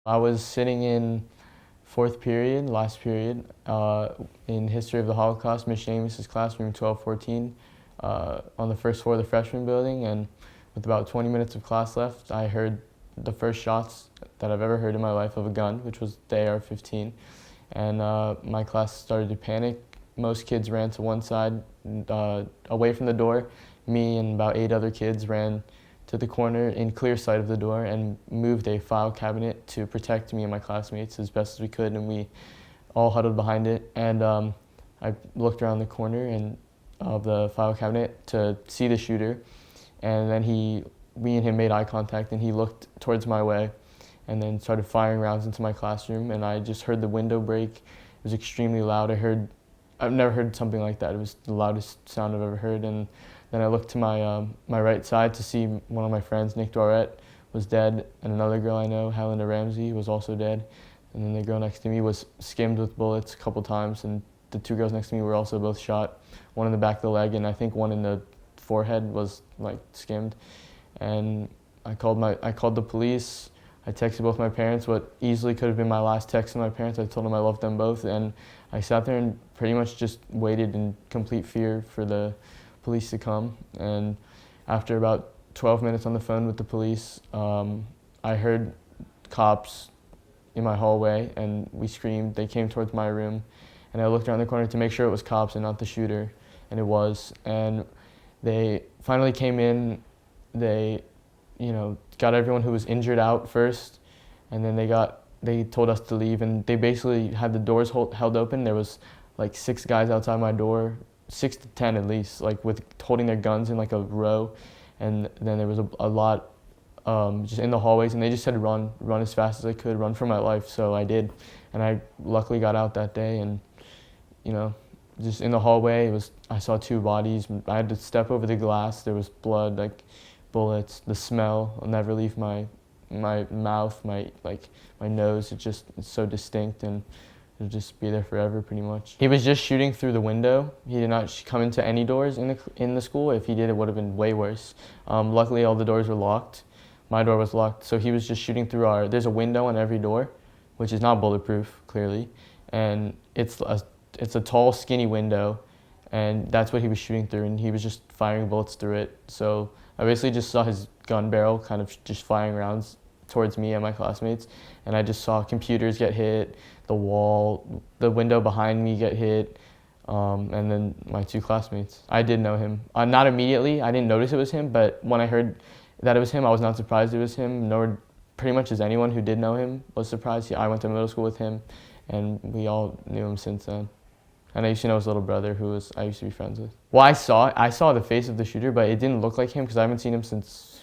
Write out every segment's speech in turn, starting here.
I was sitting in fourth period, last period, in History of the Holocaust, Ms. James's classroom 1214, on the first floor of the freshman building, and with about 20 minutes of class left, I heard the first shots that I've ever heard in my life of a gun, which was the AR-15, and my class started to panic. Most kids ran to one side, away from the door. Me and about 8 other kids ran to the corner in clear sight of the door and moved a file cabinet to protect me and my classmates as best as we could, and we all huddled behind it. And I looked around the corner of the file cabinet to see the shooter, and then me and him made eye contact, and he looked towards my way and then started firing rounds into my classroom, and I just heard the window break. It was extremely loud. I've never heard something like that. It was the loudest sound I've ever heard. And then I looked to my right side to see one of my friends, Nick Dorette, was dead, and another girl I know, Helena Ramsey, was also dead. And then the girl next to me was skimmed with bullets a couple times, and the 2 girls next to me were also both shot. One in the back of the leg, and I think one in the forehead was like skimmed. And I called the police. I texted both my parents, what easily could have been my last text to my parents. I told them I loved them both, and I sat there and pretty much just waited in complete fear for the police to come. And after about 12 minutes on the phone with the police, I heard cops in my hallway, and we screamed. They came towards my room, and I looked around the corner to make sure it was cops and not the shooter, and it was. And they finally came in. They, got everyone who was injured out first, and then they told us to leave, and they basically had the doors held open. There was like 6 guys outside my door, 6 to 10 at least, like with holding their guns in like a row, and then there was a lot just in the hallways, and they just said run as fast as I could, run for my life. So I did, and I luckily got out that day, and just in the hallway I saw 2 bodies. I had to step over the glass. There was blood, like bullets. The smell will never leave my mouth, my nose. It's so distinct, and it'll just be there forever, pretty much. He was just shooting through the window. He did not come into any doors in the school. If he did, it would have been way worse. Luckily, all the doors were locked. My door was locked, so he was just shooting through there's a window on every door, which is not bulletproof, clearly, and it's a tall, skinny window, and that's what he was shooting through, and he was just firing bullets through it. So I basically just saw his gun barrel kind of just firing rounds towards me and my classmates, and I just saw computers get hit, the wall, the window behind me get hit, and then my 2 classmates. I did know him. Not immediately, I didn't notice it was him, but when I heard that it was him, I was not surprised it was him, nor pretty much as anyone who did know him was surprised. I went to middle school with him, and we all knew him since then. And I used to know his little brother, I used to be friends with. Well, I saw the face of the shooter, but it didn't look like him because I haven't seen him since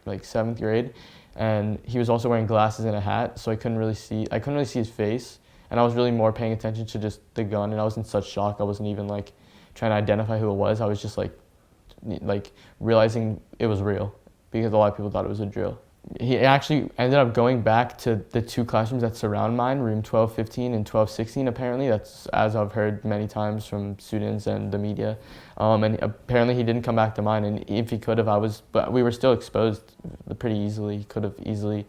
like 7th grade. And he was also wearing glasses and a hat, so I couldn't really see his face. And I was really more paying attention to just the gun, and I was in such shock. I wasn't even like trying to identify who it was. I was just like realizing it was real, because a lot of people thought it was a drill. He actually ended up going back to the 2 classrooms that surround mine, room 1215 and 1216, apparently. That's, as I've heard many times from students and the media. And apparently he didn't come back to mine, and if he could have, but we were still exposed pretty easily. He could have easily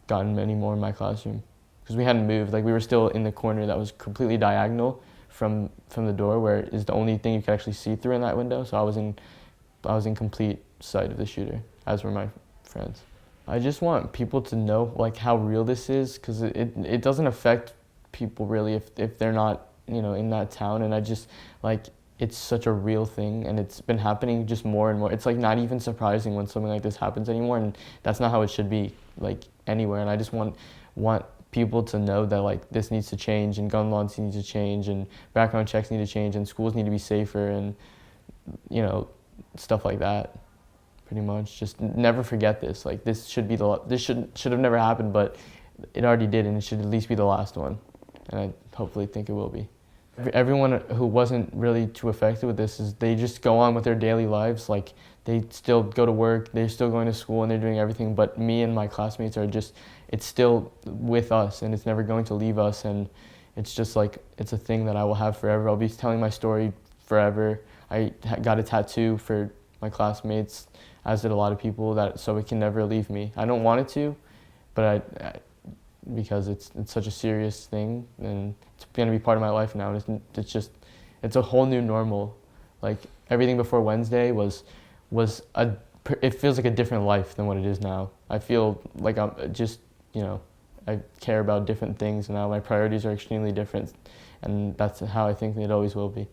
gotten many more in my classroom, because we hadn't moved. Like, we were still in the corner that was completely diagonal from the door, where is the only thing you could actually see through in that window. So I was in complete sight of the shooter, as were my friends. I just want people to know like how real this is, because it doesn't affect people really if they're not in that town, and I just it's such a real thing, and it's been happening just more and more. It's like not even surprising when something like this happens anymore, and that's not how it should be like anywhere. And I just want people to know that like this needs to change, and gun laws need to change, and background checks need to change, and schools need to be safer, and stuff like that. Pretty much, just never forget this. Like, this should have never happened, but it already did, and it should at least be the last one. And I hopefully think it will be. Everyone who wasn't really too affected with this they just go on with their daily lives. Like, they still go to work, they're still going to school, and they're doing everything. But me and my classmates it's still with us, and it's never going to leave us. And it's just like, it's a thing that I will have forever. I'll be telling my story forever. I got a tattoo for my classmates, as did a lot of people, so it can never leave me. I don't want it to, but because it's such a serious thing, and it's going to be part of my life now. It's a whole new normal. Like everything before Wednesday was it feels like a different life than what it is now. I feel like I'm just, I care about different things now. My priorities are extremely different, and that's how I think it always will be.